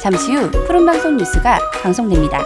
잠시 후 푸른방송 뉴스가 방송됩니다.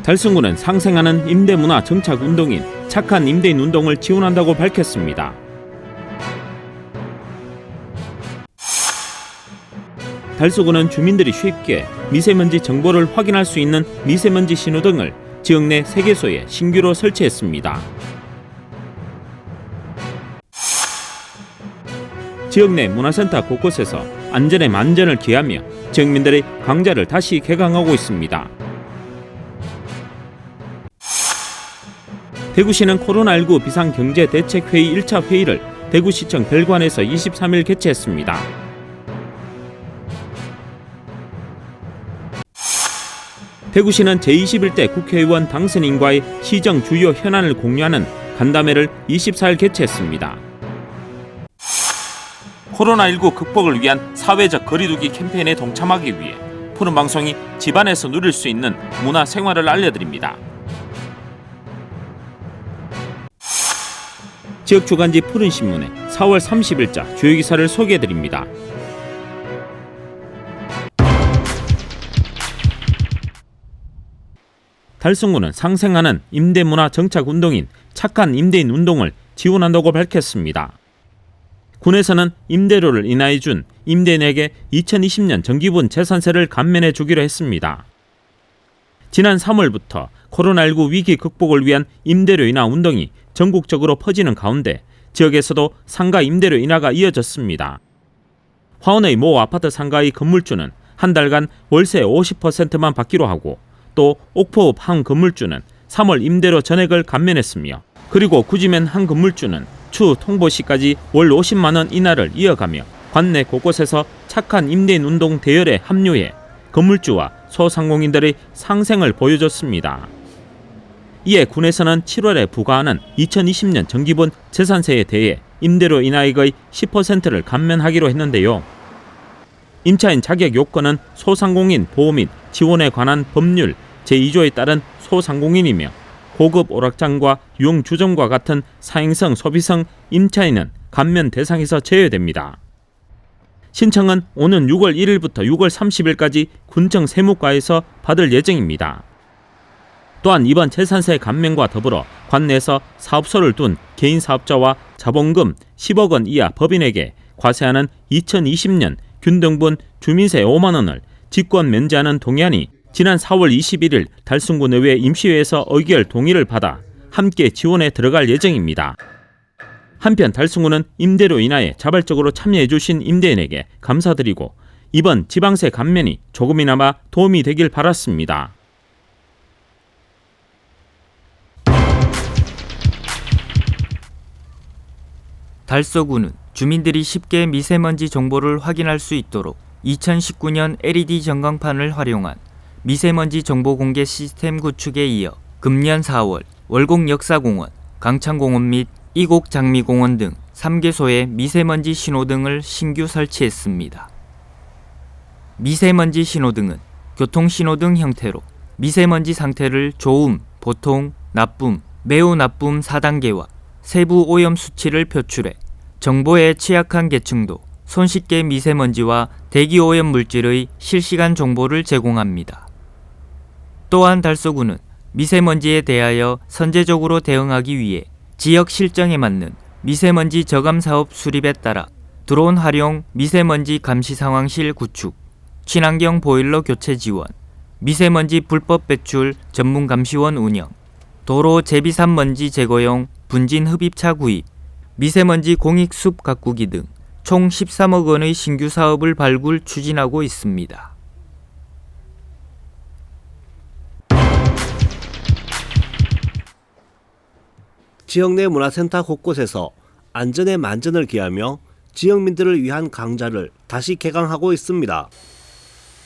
달성구는 상생하는 임대문화 정착 운동인 착한 임대인 운동을 지원한다고 밝혔습니다. 달서구는 주민들이 쉽게 미세먼지 정보를 확인할 수 있는 미세먼지 신호등을 지역 내 3개소에 신규로 설치했습니다. 지역 내 문화센터 곳곳에서 안전에 만전을 기하며 지역민들의 강좌를 다시 개강하고 있습니다. 대구시는 코로나19 비상경제대책회의 1차 회의를 대구시청 별관에서 23일 개최했습니다. 대구시는 제21대 국회의원 당선인과의 시정 주요 현안을 공유하는 간담회를 24일 개최했습니다. 코로나19 극복을 위한 사회적 거리두기 캠페인에 동참하기 위해 푸른방송이 집안에서 누릴 수 있는 문화 생활을 알려드립니다. 지역 주간지 푸른신문의 4월 30일자 주요 기사를 소개해드립니다. 달성구는 상생하는 임대문화 정착 운동인 착한 임대인 운동을 지원한다고 밝혔습니다. 군에서는 임대료를 인하해 준 임대인에게 2020년 정기분 재산세를 감면해 주기로 했습니다. 지난 3월부터 코로나19 위기 극복을 위한 임대료 인하 운동이 전국적으로 퍼지는 가운데 지역에서도 상가 임대료 인하가 이어졌습니다. 화원의 모 아파트 상가의 건물주는 한 달간 월세 50%만 받기로 하고 또 옥포읍 한 건물주는 3월 임대료 전액을 감면했으며 그리고 구지면 한 건물주는 추 통보 시까지 월 50만 원 인하를 이어가며 관내 곳곳에서 착한 임대인 운동 대열에 합류해 건물주와 소상공인들의 상생을 보여줬습니다. 이에 군에서는 7월에 부과하는 2020년 정기분 재산세에 대해 임대료 인하액의 10%를 감면하기로 했는데요. 임차인 자격 요건은 소상공인 보호 및 지원에 관한 법률 제2조에 따른 소상공인이며 고급 오락장과 유흥주점과 같은 사행성 소비성 임차인은 감면 대상에서 제외됩니다. 신청은 오는 6월 1일부터 6월 30일까지 군청 세무과에서 받을 예정입니다. 또한 이번 재산세 감면과 더불어 관내에서 사업소를 둔 개인 사업자와 자본금 10억 원 이하 법인에게 과세하는 2020년 균등분 주민세 5만 원을 직권 면제하는 동의안이 지난 4월 21일 달성구 의회 임시회에서 의결 동의를 받아 함께 지원에 들어갈 예정입니다. 한편 달성구는 임대료 인하에 자발적으로 참여해 주신 임대인에게 감사드리고 이번 지방세 감면이 조금이나마 도움이 되길 바랐습니다. 달서구는 주민들이 쉽게 미세먼지 정보를 확인할 수 있도록 2019년 LED 전광판을 활용한 미세먼지 정보 공개 시스템 구축에 이어 금년 4월 월곡 역사공원, 강창공원 및 이곡 장미공원 등 3개소에 미세먼지 신호등을 신규 설치했습니다. 미세먼지 신호등은 교통신호등 형태로 미세먼지 상태를 좋음, 보통, 나쁨, 매우 나쁨 4단계와 세부 오염 수치를 표출해 정보에 취약한 계층도 손쉽게 미세먼지와 대기오염 물질의 실시간 정보를 제공합니다. 또한 달서구는 미세먼지에 대하여 선제적으로 대응하기 위해 지역 실정에 맞는 미세먼지 저감 사업 수립에 따라 드론 활용 미세먼지 감시 상황실 구축, 친환경 보일러 교체 지원, 미세먼지 불법 배출 전문 감시원 운영, 도로 제비산 먼지 제거용 분진 흡입차 구입, 미세먼지 공익 숲 가꾸기 등 총 13억 원의 신규 사업을 발굴 추진하고 있습니다. 지역 내 문화센터 곳곳에서 안전에 만전을 기하며 지역민들을 위한 강좌를 다시 개강하고 있습니다.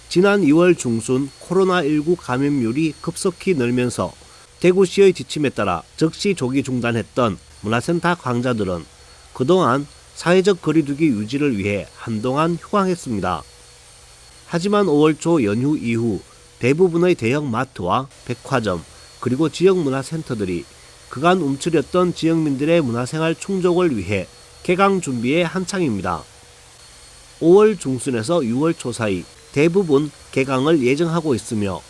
지난 2월 중순 코로나19 감염률이 급속히 늘면서 대구시의 지침에 따라 즉시 조기 중단했던 문화센터 강좌들은 그동안 사회적 거리두기 유지를 위해 한동안 휴강했습니다. 하지만 5월 초 연휴 이후 대부분의 대형 마트와 백화점 그리고 지역 문화센터들이 그간 움츠렸던 지역민들의 문화생활 충족을 위해 개강 준비에 한창입니다. 5월 중순에서 6월 초 사이 대부분 개강을 예정하고 있으며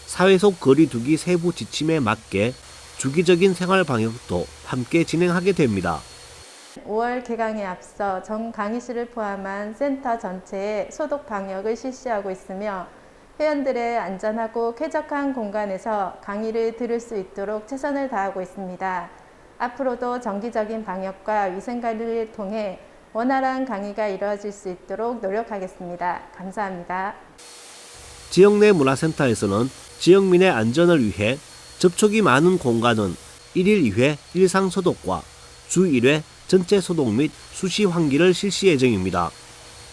사회 속 거리두기 세부 지침에 맞게 주기적인 생활 방역도 함께 진행하게 됩니다. 5월 개강에 앞서 전 강의실을 포함한 센터 전체에 소독 방역을 실시하고 있으며 회원들의 안전하고 쾌적한 공간에서 강의를 들을 수 있도록 최선을 다하고 있습니다. 앞으로도 정기적인 방역과 위생관리를 통해 원활한 강의가 이루어질 수 있도록 노력하겠습니다. 감사합니다. 지역 내 문화센터에서는 지역민의 안전을 위해 접촉이 많은 공간은 1일 2회 일상소독과 주 1회 전체 소독 및 수시 환기를 실시 예정입니다.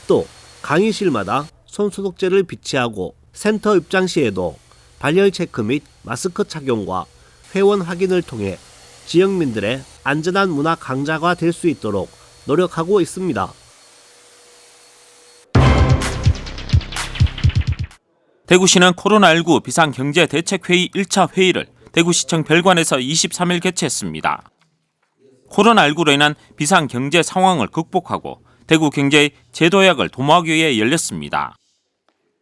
또 강의실마다 손소독제를 비치하고 센터 입장 시에도 발열 체크 및 마스크 착용과 회원 확인을 통해 지역민들의 안전한 문화 강자가 될 수 있도록 노력하고 있습니다. 대구시는 코로나19 비상경제대책회의 1차 회의를 대구시청 별관에서 23일 개최했습니다. 코로나19로 인한 비상경제 상황을 극복하고 대구 경제의 재도약을 도모하기 위해 열렸습니다.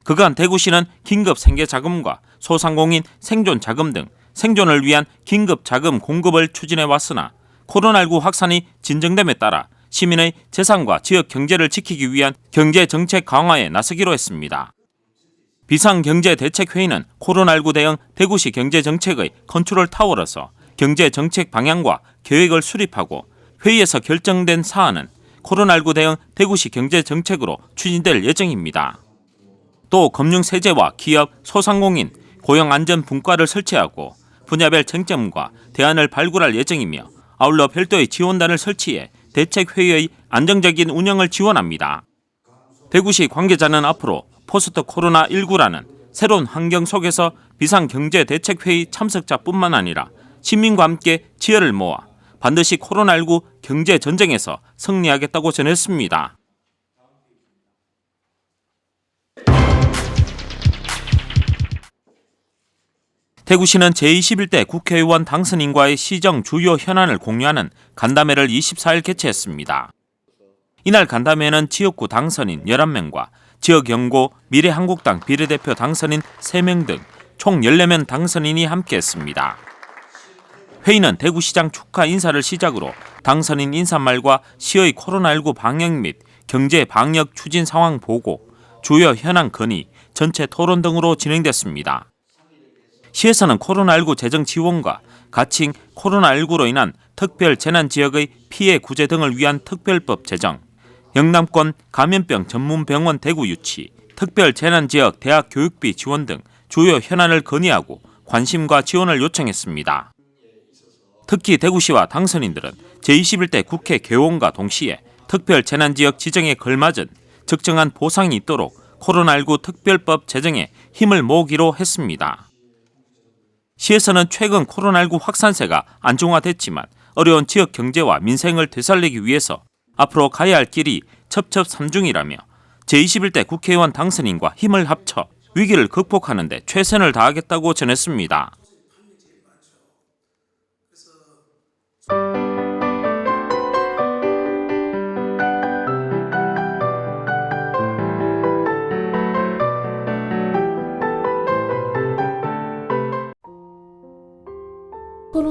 그간 대구시는 긴급 생계자금과 소상공인 생존자금 등 생존을 위한 긴급 자금 공급을 추진해 왔으나 코로나19 확산이 진정됨에 따라 시민의 재산과 지역 경제를 지키기 위한 경제정책 강화에 나서기로 했습니다. 비상경제대책회의는 코로나19 대응 대구시 경제정책의 컨트롤 타워로서 경제정책 방향과 계획을 수립하고 회의에서 결정된 사안은 코로나19 대응 대구시 경제정책으로 추진될 예정입니다. 또 금융세제와 기업, 소상공인, 고용안전분과를 설치하고 분야별 쟁점과 대안을 발굴할 예정이며 아울러 별도의 지원단을 설치해 대책회의의 안정적인 운영을 지원합니다. 대구시 관계자는 앞으로 포스트 코로나19라는 새로운 환경 속에서 비상경제대책회의 참석자뿐만 아니라 시민과 함께 지혜를 모아 반드시 코로나19 경제전쟁에서 승리하겠다고 전했습니다. 대구시는 제21대 국회의원 당선인과의 시정 주요 현안을 공유하는 간담회를 24일 개최했습니다. 이날 간담회는 지역구 당선인 11명과 지역연고 미래한국당 비례대표 당선인 3명 등 총 14명 당선인이 함께했습니다. 회의는 대구시장 축하 인사를 시작으로 당선인 인사말과 시의 코로나19 방역 및 경제 방역 추진 상황 보고, 주요 현안 건의, 전체 토론 등으로 진행됐습니다. 시에서는 코로나19 재정 지원과 가칭 코로나19로 인한 특별 재난 지역의 피해 구제 등을 위한 특별법 제정, 영남권 감염병 전문병원 대구 유치, 특별 재난 지역 대학 교육비 지원 등 주요 현안을 건의하고 관심과 지원을 요청했습니다. 특히 대구시와 당선인들은 제21대 국회 개원과 동시에 특별 재난 지역 지정에 걸맞은 적정한 보상이 있도록 코로나19 특별법 제정에 힘을 모으기로 했습니다. 시에서는 최근 코로나19 확산세가 안정화됐지만 어려운 지역 경제와 민생을 되살리기 위해서 앞으로 가야 할 길이 첩첩산중이라며 제21대 국회의원 당선인과 힘을 합쳐 위기를 극복하는 데 최선을 다하겠다고 전했습니다.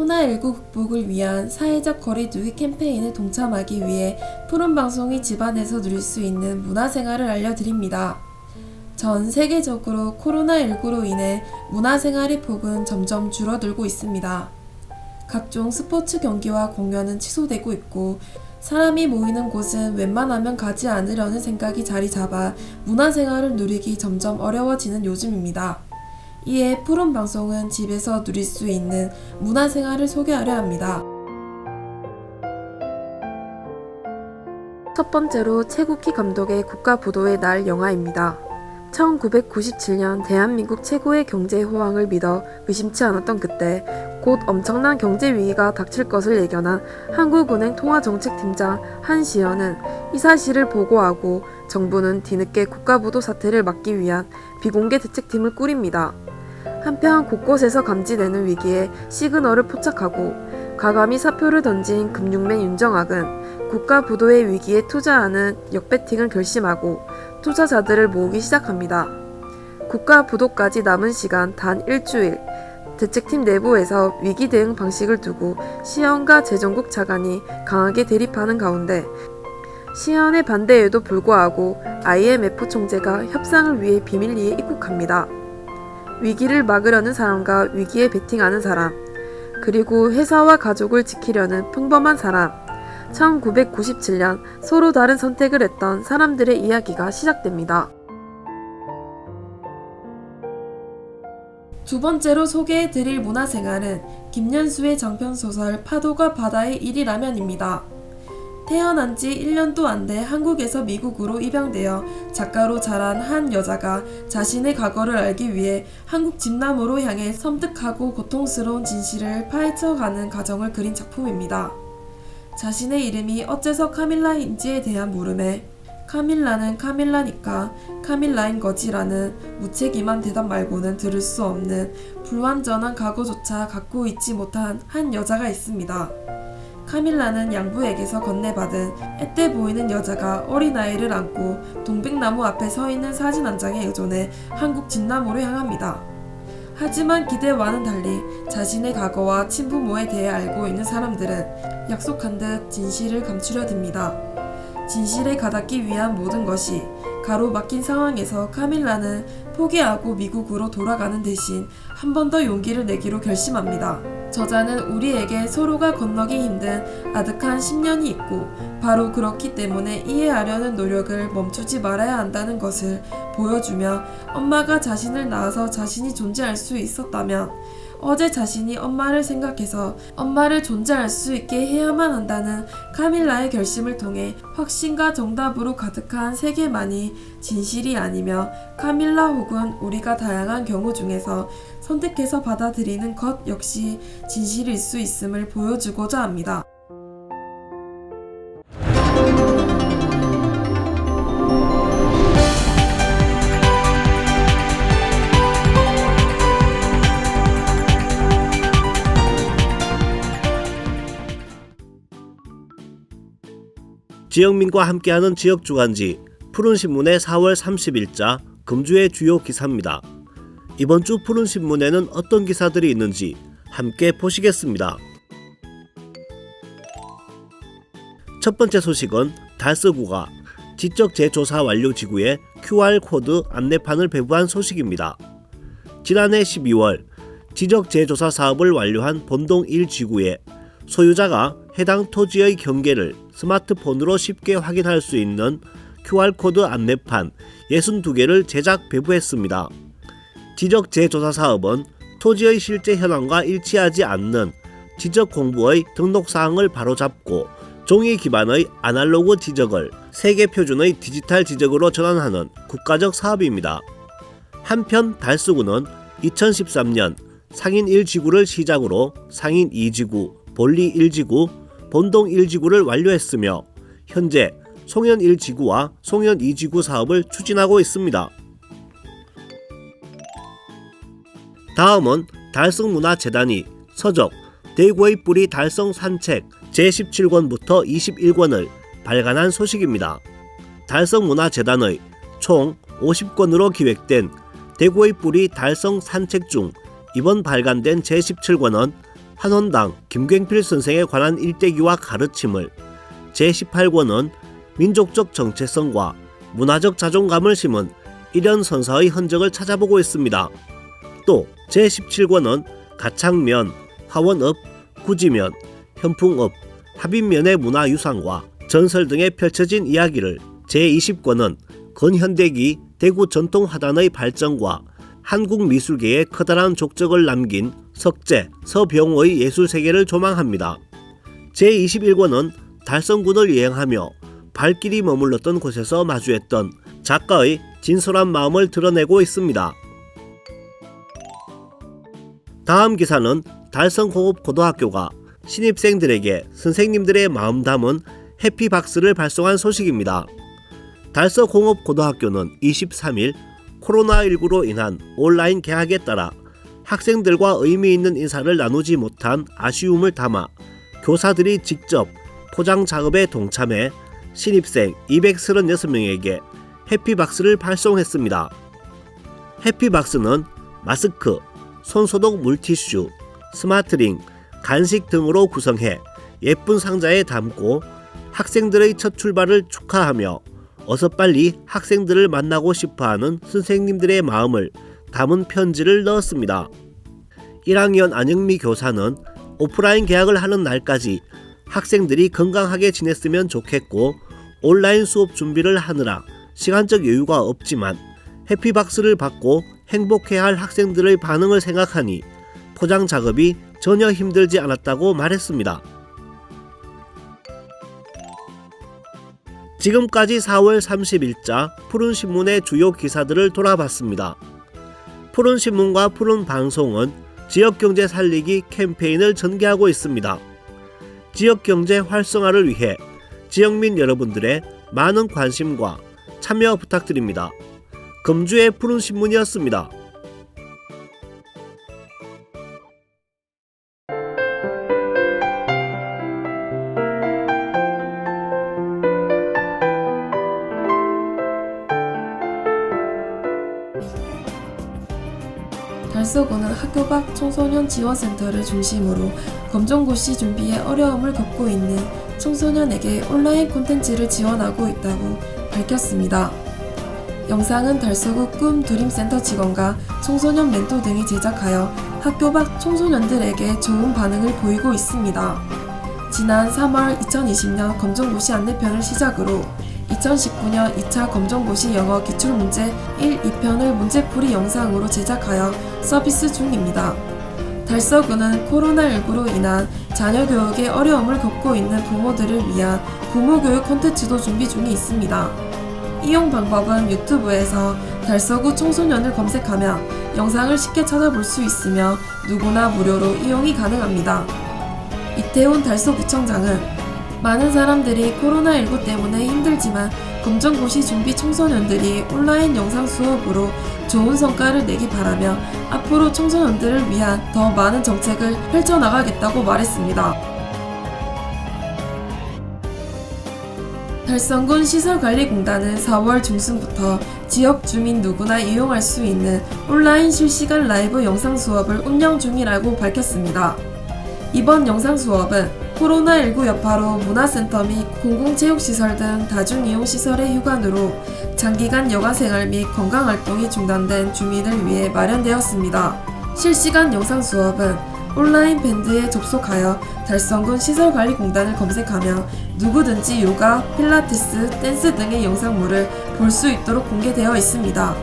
코로나19 극복을 위한 사회적 거리두기 캠페인에 동참하기 위해 푸른방송이 집안에서 누릴 수 있는 문화생활을 알려드립니다. 전 세계적으로 코로나19로 인해 문화생활의 폭은 점점 줄어들고 있습니다. 각종 스포츠 경기와 공연은 취소되고 있고 사람이 모이는 곳은 웬만하면 가지 않으려는 생각이 자리 잡아 문화생활을 누리기 점점 어려워지는 요즘입니다. 이에 푸른방송은 집에서 누릴 수 있는 문화생활을 소개하려 합니다. 첫 번째로 최국희 감독의 국가부도의 날 영화입니다. 1997년 대한민국 최고의 경제 호황을 믿어 의심치 않았던 그때 곧 엄청난 경제 위기가 닥칠 것을 예견한 한국은행 통화정책팀장 한시연은 이 사실을 보고하고 정부는 뒤늦게 국가부도 사태를 막기 위한 비공개 대책팀을 꾸립니다. 한편 곳곳에서 감지되는 위기에 시그널을 포착하고 과감히 사표를 던진 금융맨 윤정학은 국가부도의 위기에 투자하는 역배팅을 결심하고 투자자들을 모으기 시작합니다. 국가부도까지 남은 시간 단 일주일. 대책팀 내부에서 위기 대응 방식을 두고 시연과 재정국 차관이 강하게 대립하는 가운데 시연의 반대에도 불구하고 IMF 총재가 협상을 위해 비밀리에 입국합니다. 위기를 막으려는 사람과 위기에 베팅하는 사람, 그리고 회사와 가족을 지키려는 평범한 사람, 1997년 서로 다른 선택을 했던 사람들의 이야기가 시작됩니다. 두 번째로 소개해드릴 문화생활은 김연수의 장편소설 파도가 바다의 일이라면입니다. 태어난 지 1년도 안 돼 한국에서 미국으로 입양되어 작가로 자란 한 여자가 자신의 과거를 알기 위해 한국 집남으로 향해 섬뜩하고 고통스러운 진실을 파헤쳐가는 과정을 그린 작품입니다. 자신의 이름이 어째서 카밀라인지에 대한 물음에 카밀라는 카밀라니까 카밀라인 거지라는 무책임한 대답 말고는 들을 수 없는 불완전한 과거조차 갖고 있지 못한 한 여자가 있습니다. 카밀라는 양부에게서 건네받은 앳돼 보이는 여자가 어린아이를 안고 동백나무 앞에 서 있는 사진 한 장에 의존해 한국 진남으로 향합니다. 하지만 기대와는 달리 자신의 과거와 친부모에 대해 알고 있는 사람들은 약속한 듯 진실을 감추려 듭니다. 진실에 가닿기 위한 모든 것이 가로막힌 상황에서 카밀라는 포기하고 미국으로 돌아가는 대신 한 번 더 용기를 내기로 결심합니다. 저자는 우리에게 서로가 건너기 힘든 아득한 10년이 있고 바로 그렇기 때문에 이해하려는 노력을 멈추지 말아야 한다는 것을 보여주며 엄마가 자신을 낳아서 자신이 존재할 수 있었다면 어제 자신이 엄마를 생각해서 엄마를 존재할 수 있게 해야만 한다는 카밀라의 결심을 통해 확신과 정답으로 가득한 세계만이 진실이 아니며 카밀라 혹은 우리가 다양한 경우 중에서 선택해서 받아들이는 것 역시 진실일 수 있음을 보여주고자 합니다. 지영민과 함께하는 지역주간지 푸른신문의 4월 30일자 금주의 주요 기사입니다. 이번 주 푸른신문에는 어떤 기사들이 있는지 함께 보시겠습니다. 첫 번째 소식은 달서구가 지적재조사 완료 지구에 QR코드 안내판을 배부한 소식입니다. 지난해 12월 지적재조사 사업을 완료한 본동 1지구에 소유자가 해당 토지의 경계를 스마트폰으로 쉽게 확인할 수 있는 QR코드 안내판 62개를 제작 배부했습니다. 지적재조사 사업은 토지의 실제 현황과 일치하지 않는 지적 공부의 등록사항을 바로잡고 종이 기반의 아날로그 지적을 세계 표준의 디지털 지적으로 전환하는 국가적 사업입니다. 한편 달서구는 2013년 상인 1지구를 시작으로 상인 2지구, 본리 1지구, 본동 1지구를 완료했으며 현재 송현 1지구와 송현 2지구 사업을 추진하고 있습니다. 다음은 달성문화재단이 서적 대구의 뿌리 달성 산책 제17권부터 21권을 발간한 소식입니다. 달성문화재단의 총 50권으로 기획된 대구의 뿌리 달성 산책 중 이번 발간된 제17권은 한원당 김갱필 선생에 관한 일대기와 가르침을, 제18권은 민족적 정체성과 문화적 자존감을 심은 일연 선사의 흔적을 찾아보고 있습니다. 또 제17권은 가창면, 화원업, 구지면, 현풍업, 합인면의 문화유산과 전설 등에 펼쳐진 이야기를, 제20권은 근현대기 대구 전통화단의 발전과 한국 미술계에 커다란 족적을 남긴 석재, 서병호의 예술세계를 조망합니다. 제21권은 달성군을 여행하며 발길이 머물렀던 곳에서 마주했던 작가의 진솔한 마음을 드러내고 있습니다. 다음 기사는 달성공업고등학교가 신입생들에게 선생님들의 마음 담은 해피박스를 발송한 소식입니다. 달성공업고등학교는 23일 코로나19로 인한 온라인 개학에 따라 학생들과 의미 있는 인사를 나누지 못한 아쉬움을 담아 교사들이 직접 포장 작업에 동참해 신입생 236명에게 해피박스를 발송했습니다. 해피박스는 마스크, 손소독 물티슈, 스마트링, 간식 등으로 구성해 예쁜 상자에 담고 학생들의 첫 출발을 축하하며 어서 빨리 학생들을 만나고 싶어하는 선생님들의 마음을 담은 편지를 넣었습니다. 1학년 안영미 교사는 오프라인 개학을 하는 날까지 학생들이 건강하게 지냈으면 좋겠고 온라인 수업 준비를 하느라 시간적 여유가 없지만 해피박스를 받고 행복해할 학생들의 반응을 생각하니 포장 작업이 전혀 힘들지 않았다고 말했습니다. 지금까지 4월 30일자 푸른신문의 주요 기사들을 돌아봤습니다. 푸른신문과 푸른방송은 지역경제 살리기 캠페인을 전개하고 있습니다. 지역경제 활성화를 위해 지역민 여러분들의 많은 관심과 참여 부탁드립니다. 금주의 푸른신문이었습니다. 달서구는 학교 밖 청소년 지원센터를 중심으로 검정고시 준비에 어려움을 겪고 있는 청소년에게 온라인 콘텐츠를 지원하고 있다고 밝혔습니다. 영상은 달서구 꿈 드림센터 직원과 청소년 멘토 등이 제작하여 학교 밖 청소년들에게 좋은 반응을 보이고 있습니다. 지난 3월 2020년 검정고시 안내편을 시작으로 2019년 2차 검정고시 영어 기출문제 1, 2편을 문제풀이 영상으로 제작하여 서비스 중입니다. 달서구는 코로나19로 인한 자녀 교육에 어려움을 겪고 있는 부모들을 위한 부모 교육 콘텐츠도 준비 중에 있습니다. 이용 방법은 유튜브에서 달서구 청소년을 검색하면 영상을 쉽게 찾아볼 수 있으며 누구나 무료로 이용이 가능합니다. 이태훈 달서구청장은 많은 사람들이 코로나19 때문에 힘들지만 검정고시 준비 청소년들이 온라인 영상 수업으로 좋은 성과를 내기 바라며 앞으로 청소년들을 위한 더 많은 정책을 펼쳐나가겠다고 말했습니다. 달성군 시설관리공단은 4월 중순부터 지역 주민 누구나 이용할 수 있는 온라인 실시간 라이브 영상 수업을 운영 중이라고 밝혔습니다. 이번 영상 수업은 코로나19 여파로 문화센터 및 공공체육시설 등 다중이용시설의 휴관으로 장기간 여가생활 및 건강활동이 중단된 주민을 위해 마련되었습니다. 실시간 영상 수업은 온라인 밴드에 접속하여 달성군 시설관리공단을 검색하며 누구든지 요가, 필라테스, 댄스 등의 영상물을 볼 수 있도록 공개되어 있습니다.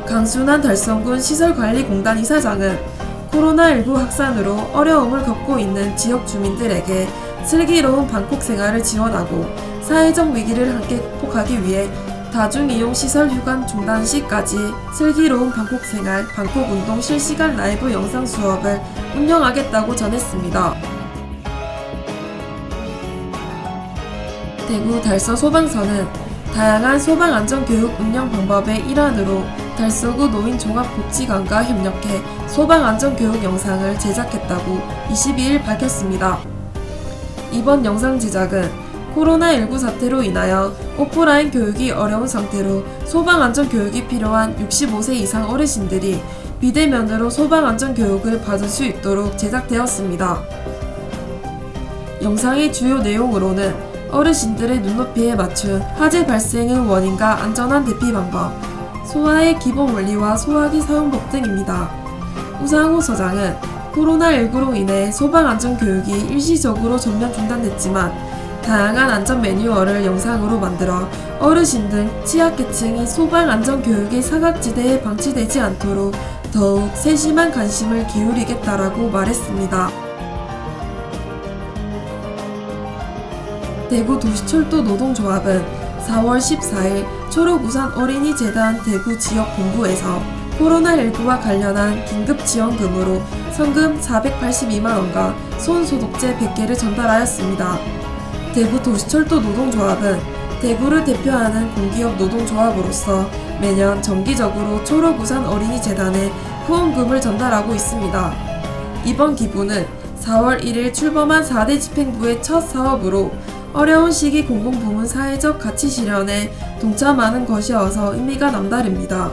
강순환 달성군 시설관리공단 이사장은 코로나19 확산으로 어려움을 겪고 있는 지역 주민들에게 슬기로운 방콕 생활을 지원하고 사회적 위기를 함께 극복하기 위해 다중이용시설 휴관 중단 시까지 슬기로운 방콕 생활, 방콕 운동 실시간 라이브 영상 수업을 운영하겠다고 전했습니다. 대구 달서 소방서는 다양한 소방안전교육 운영 방법의 일환으로 달서구 노인종합복지관과 협력해 소방안전교육 영상을 제작했다고 22일 밝혔습니다. 이번 영상 제작은 코로나19 사태로 인하여 오프라인 교육이 어려운 상태로 소방안전교육이 필요한 65세 이상 어르신들이 비대면으로 소방안전교육을 받을 수 있도록 제작되었습니다. 영상의 주요 내용으로는 어르신들의 눈높이에 맞춘 화재 발생의 원인과 안전한 대피 방법, 소화의 기본 원리와 소화기 사용법 등입니다. 우상호 서장은 코로나19로 인해 소방안전교육이 일시적으로 전면 중단됐지만 다양한 안전 매뉴얼을 영상으로 만들어 어르신 등 취약계층이 소방안전교육의 사각지대에 방치되지 않도록 더욱 세심한 관심을 기울이겠다라고 말했습니다. 대구도시철도 노동조합은 4월 14일 초록우산 어린이재단 대구지역본부에서 코로나19와 관련한 긴급지원금으로 성금 482만원과 손소독제 100개를 전달하였습니다. 대구도시철도 노동조합은 대구를 대표하는 공기업 노동조합으로서 매년 정기적으로 초록우산 어린이재단에 후원금을 전달하고 있습니다. 이번 기부는 4월 1일 출범한 4대 집행부의 첫 사업으로 어려운 시기 공공부문 사회적 가치 실현에 동참하는 것이어서 의미가 남다릅니다.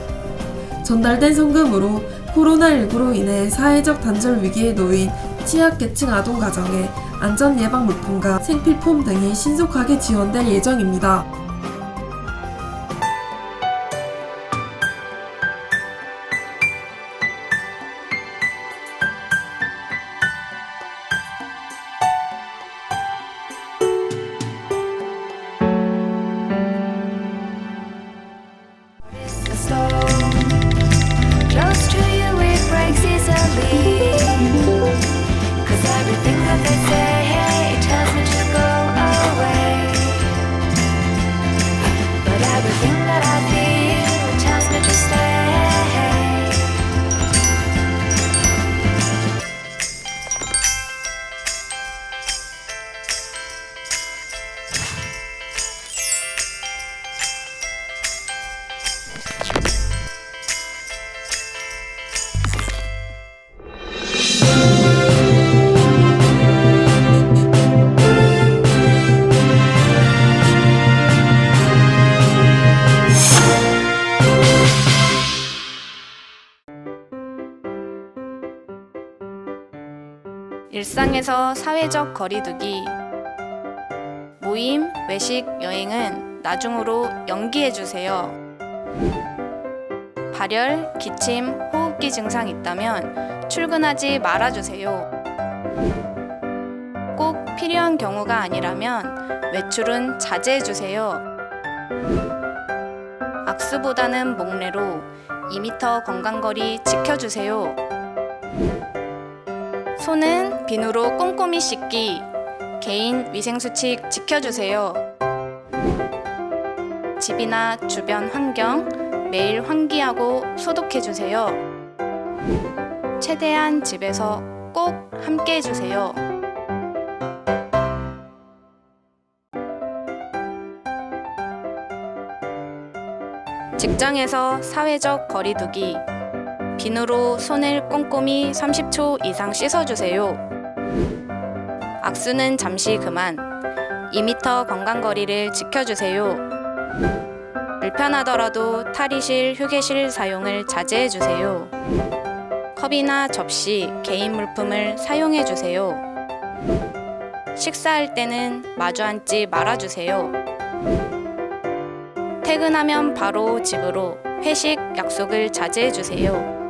전달된 성금으로 코로나19로 인해 사회적 단절 위기에 놓인 취약계층 아동 가정에 안전 예방 물품과 생필품 등이 신속하게 지원될 예정입니다. Close to you it breaks easily. 'Cause everything that they say tells me to go away. But everything that I feel tells me to stay. 일상에서 사회적 거리두기, 모임, 외식, 여행은 나중으로 연기해주세요. 발열, 기침, 호흡기 증상 있다면 출근하지 말아주세요. 꼭 필요한 경우가 아니라면 외출은 자제해주세요. 악수보다는 목례로 2m 건강거리 지켜주세요. 손은 비누로 꼼꼼히 씻기, 개인 위생수칙 지켜주세요. 집이나 주변 환경 매일 환기하고 소독해주세요. 최대한 집에서 꼭 함께 해주세요. 직장에서 사회적 거리두기, 비누로 손을 꼼꼼히 30초 이상 씻어주세요. 악수는 잠시 그만, 2m 건강거리를 지켜주세요. 불편하더라도 탈의실, 휴게실 사용을 자제해주세요. 컵이나 접시, 개인 물품을 사용해주세요. 식사할 때는 마주 앉지 말아주세요. 퇴근하면 바로 집으로 회식 약속을 자제해주세요.